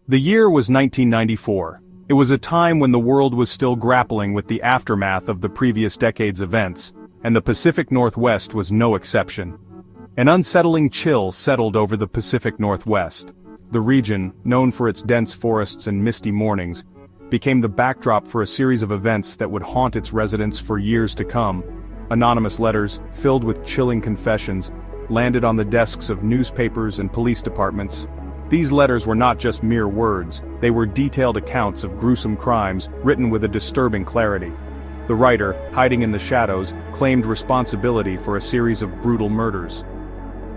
The year was 1994. It was a time when the world was still grappling with the aftermath of the previous decade's events, and the Pacific Northwest was no exception. An unsettling chill settled over the Pacific Northwest. The region, known for its dense forests and misty mornings, became the backdrop for a series of events that would haunt its residents for years to come. Anonymous letters, filled with chilling confessions, landed on the desks of newspapers and police departments. These letters were not just mere words, they were detailed accounts of gruesome crimes, written with a disturbing clarity. The writer, hiding in the shadows, claimed responsibility for a series of brutal murders.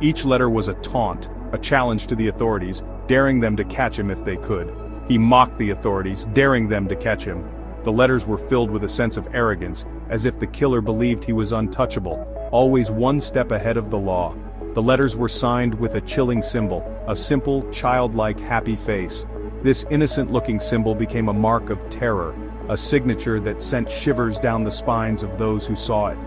Each letter was a taunt, a challenge to the authorities, daring them to catch him if they could. He mocked the authorities, daring them to catch him. The letters were filled with a sense of arrogance, as if the killer believed he was untouchable, always one step ahead of the law. The letters were signed with a chilling symbol, a simple, childlike happy face. This innocent-looking symbol became a mark of terror, a signature that sent shivers down the spines of those who saw it.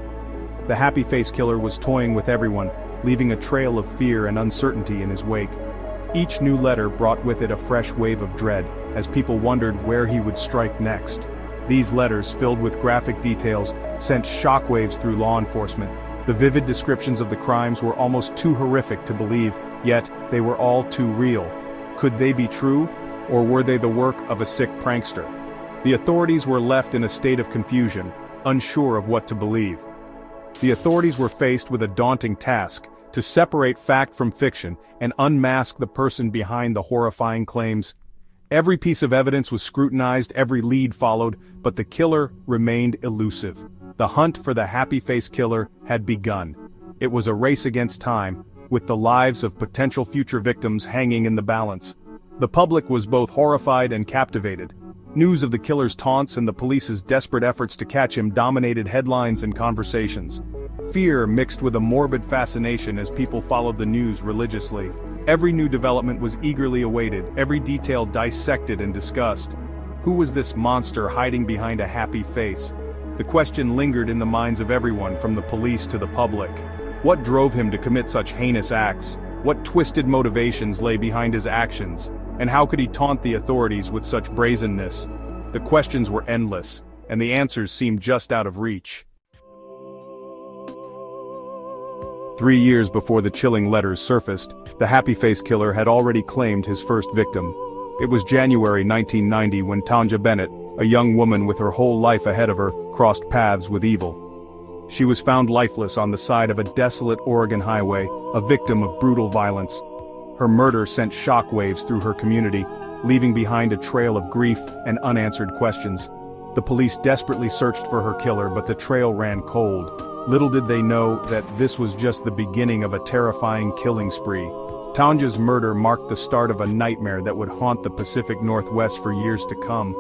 The happy face killer was toying with everyone, leaving a trail of fear and uncertainty in his wake. Each new letter brought with it a fresh wave of dread, as people wondered where he would strike next. These letters, filled with graphic details, sent shockwaves through law enforcement. The vivid descriptions of the crimes were almost too horrific to believe, yet they were all too real. Could they be true, or were they the work of a sick prankster? The authorities were left in a state of confusion, unsure of what to believe. The authorities were faced with a daunting task: to separate fact from fiction and unmask the person behind the horrifying claims. Every piece of evidence was scrutinized, every lead followed, but the killer remained elusive. The hunt for the happy face killer had begun. It was a race against time, with the lives of potential future victims hanging in the balance. The public was both horrified and captivated. News of the killer's taunts and the police's desperate efforts to catch him dominated headlines and conversations. Fear mixed with a morbid fascination as people followed the news religiously. Every new development was eagerly awaited, every detail dissected and discussed. Who was this monster hiding behind a happy face? The question lingered in the minds of everyone, from the police to the public. What drove him to commit such heinous acts? What twisted motivations lay behind his actions? And how could he taunt the authorities with such brazenness? The questions were endless, and the answers seemed just out of reach. 3 years before the chilling letters surfaced, the happy face killer had already claimed his first victim. It was January 1990 when Taunted Bennett, a young woman with her whole life ahead of her, crossed paths with evil. She was found lifeless on the side of a desolate Oregon highway, a victim of brutal violence. Her murder sent shockwaves through her community, leaving behind a trail of grief and unanswered questions. The police desperately searched for her killer, but the trail ran cold. Little did they know that this was just the beginning of a terrifying killing spree. Taunted's murder marked the start of a nightmare that would haunt the Pacific Northwest for years to come.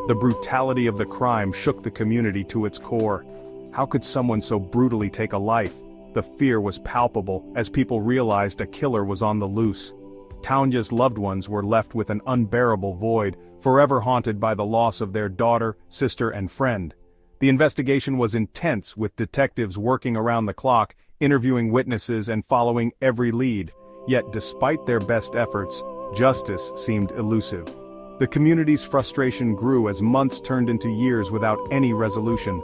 The brutality of the crime shook the community to its core. How could someone so brutally take a life? The fear was palpable as people realized a killer was on the loose. Taunted's loved ones were left with an unbearable void, forever haunted by the loss of their daughter, sister, and friend. The investigation was intense, with detectives working around the clock, interviewing witnesses and following every lead. Yet despite their best efforts, justice seemed elusive. The community's frustration grew as months turned into years without any resolution.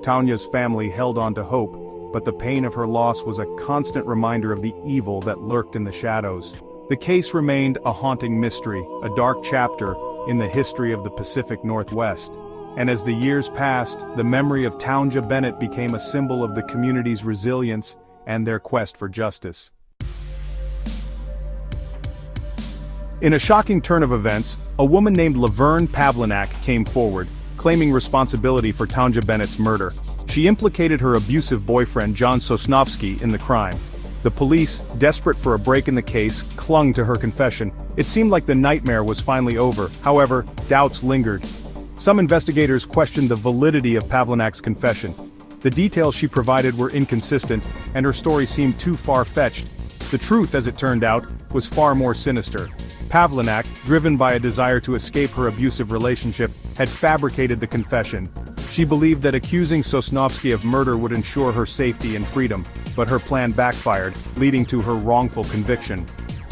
Taunted's family held on to hope, but the pain of her loss was a constant reminder of the evil that lurked in the shadows. The case remained a haunting mystery, a dark chapter in the history of the Pacific Northwest. And as the years passed, the memory of Taunted Bennett became a symbol of the community's resilience and their quest for justice. In a shocking turn of events, a woman named Laverne Pavlinac came forward, claiming responsibility for Taunted Bennett's murder. She implicated her abusive boyfriend John Sosnovsky in the crime. The police, desperate for a break in the case, clung to her confession. It seemed like the nightmare was finally over. However, doubts lingered. Some investigators questioned the validity of Pavlinac's confession. The details she provided were inconsistent, and her story seemed too far-fetched. The truth, as it turned out, was far more sinister. Pavlinac, driven by a desire to escape her abusive relationship, had fabricated the confession. She believed that accusing Sosnovsky of murder would ensure her safety and freedom, but her plan backfired, leading to her wrongful conviction.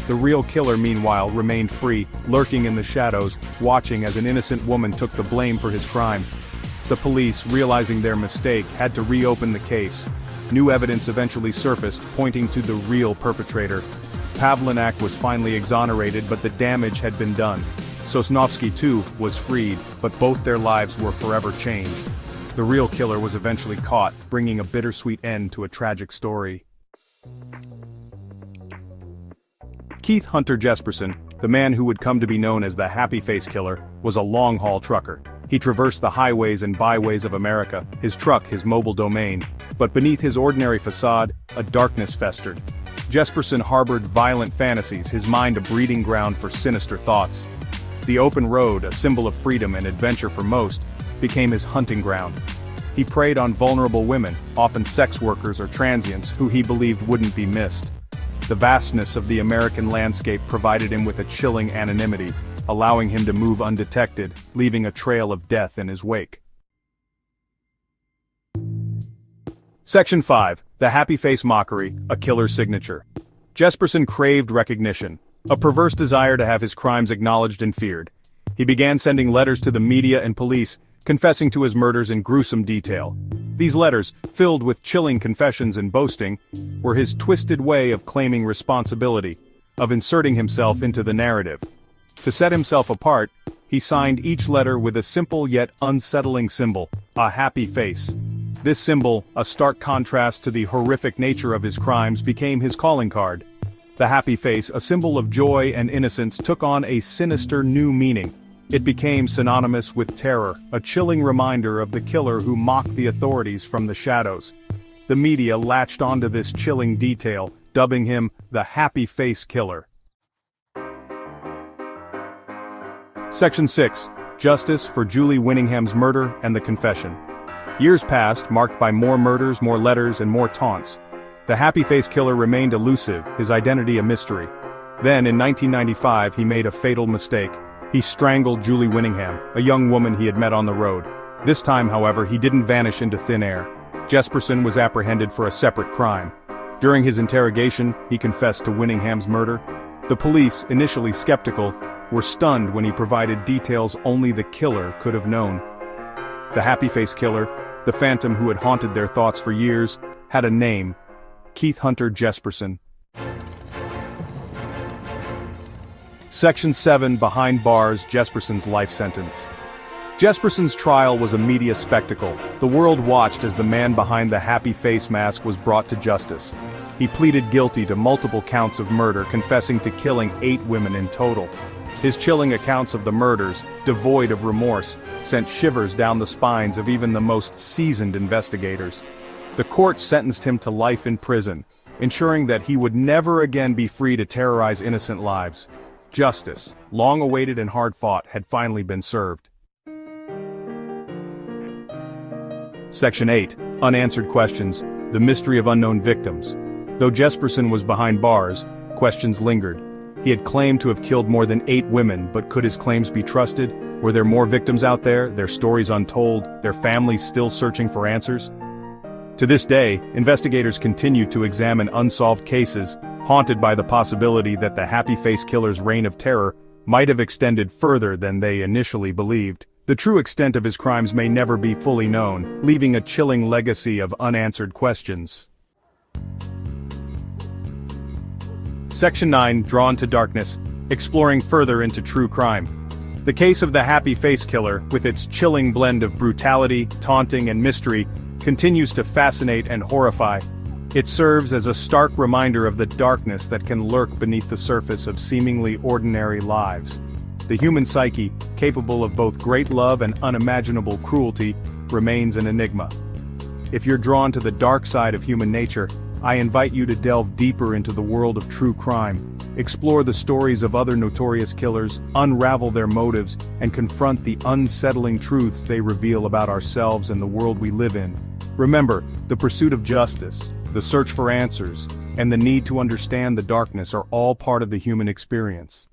The real killer, meanwhile, remained free, lurking in the shadows, watching as an innocent woman took the blame for his crime. The police, realizing their mistake, had to reopen the case. New evidence eventually surfaced, pointing to the real perpetrator. Pavlinak was finally exonerated, but the damage had been done. Sosnovsky, too, was freed, but both their lives were forever changed. The real killer was eventually caught, bringing a bittersweet end to a tragic story. Keith Hunter Jesperson, the man who would come to be known as the Happy Face Killer, was a long-haul trucker. He traversed the highways and byways of America, his truck his mobile domain. But beneath his ordinary facade, a darkness festered. Jesperson harbored violent fantasies, his mind a breeding ground for sinister thoughts. The open road, a symbol of freedom and adventure for most, became his hunting ground. He preyed on vulnerable women, often sex workers or transients, who he believed wouldn't be missed. The vastness of the American landscape provided him with a chilling anonymity, allowing him to move undetected, leaving a trail of death in his wake. Section 5. The Happy Face Mockery, a Killer's Signature. Jesperson craved recognition, a perverse desire to have his crimes acknowledged and feared. He began sending letters to the media and police, confessing to his murders in gruesome detail. These letters, filled with chilling confessions and boasting, were his twisted way of claiming responsibility, of inserting himself into the narrative. To set himself apart, he signed each letter with a simple yet unsettling symbol, a happy face. This symbol, a stark contrast to the horrific nature of his crimes, became his calling card. The happy face, a symbol of joy and innocence, took on a sinister new meaning. It became synonymous with terror, a chilling reminder of the killer who mocked the authorities from the shadows. The media latched onto this chilling detail, dubbing him the Happy Face Killer. Section 6. Justice for Julie Winningham's murder and the confession. Years passed, marked by more murders, more letters, and more taunts. The Happy Face Killer remained elusive, his identity a mystery. Then, in 1995, he made a fatal mistake. He strangled Julie Winningham, a young woman he had met on the road. This time, however, he didn't vanish into thin air. Jesperson was apprehended for a separate crime. During his interrogation, he confessed to Winningham's murder. The police, initially skeptical, were stunned when he provided details only the killer could have known. The Happy Face Killer, the phantom who had haunted their thoughts for years, had a name: Keith Hunter Jesperson. Section 7. Behind Bars, Jesperson's life sentence. Jesperson's trial was a media spectacle. The world watched as the man behind the happy face mask was brought to justice. He pleaded guilty to multiple counts of murder, confessing to killing 8 women in total. His chilling accounts of the murders, devoid of remorse, sent shivers down the spines of even the most seasoned investigators. The court sentenced him to life in prison, ensuring that he would never again be free to terrorize innocent lives. Justice, long awaited and hard fought, had finally been served. Section 8. Unanswered Questions, the Mystery of Unknown Victims. Though Jesperson was behind bars, questions lingered. He had claimed to have killed more than 8 women, but could his claims be trusted? Were there more victims out there, their stories untold, their families still searching for answers? To this day, investigators continue to examine unsolved cases, haunted by the possibility that the Happy Face Killer's reign of terror might have extended further than they initially believed. The true extent of his crimes may never be fully known, leaving a chilling legacy of unanswered questions. Section 9. Drawn to Darkness, exploring further into true crime. The case of the Happy Face Killer, with its chilling blend of brutality, taunting, and mystery, continues to fascinate and horrify. It serves as a stark reminder of the darkness that can lurk beneath the surface of seemingly ordinary lives. The human psyche, capable of both great love and unimaginable cruelty, remains an enigma. If you're drawn to the dark side of human nature, I invite you to delve deeper into the world of true crime, explore the stories of other notorious killers, unravel their motives, and confront the unsettling truths they reveal about ourselves and the world we live in. Remember, the pursuit of justice, the search for answers, and the need to understand the darkness are all part of the human experience.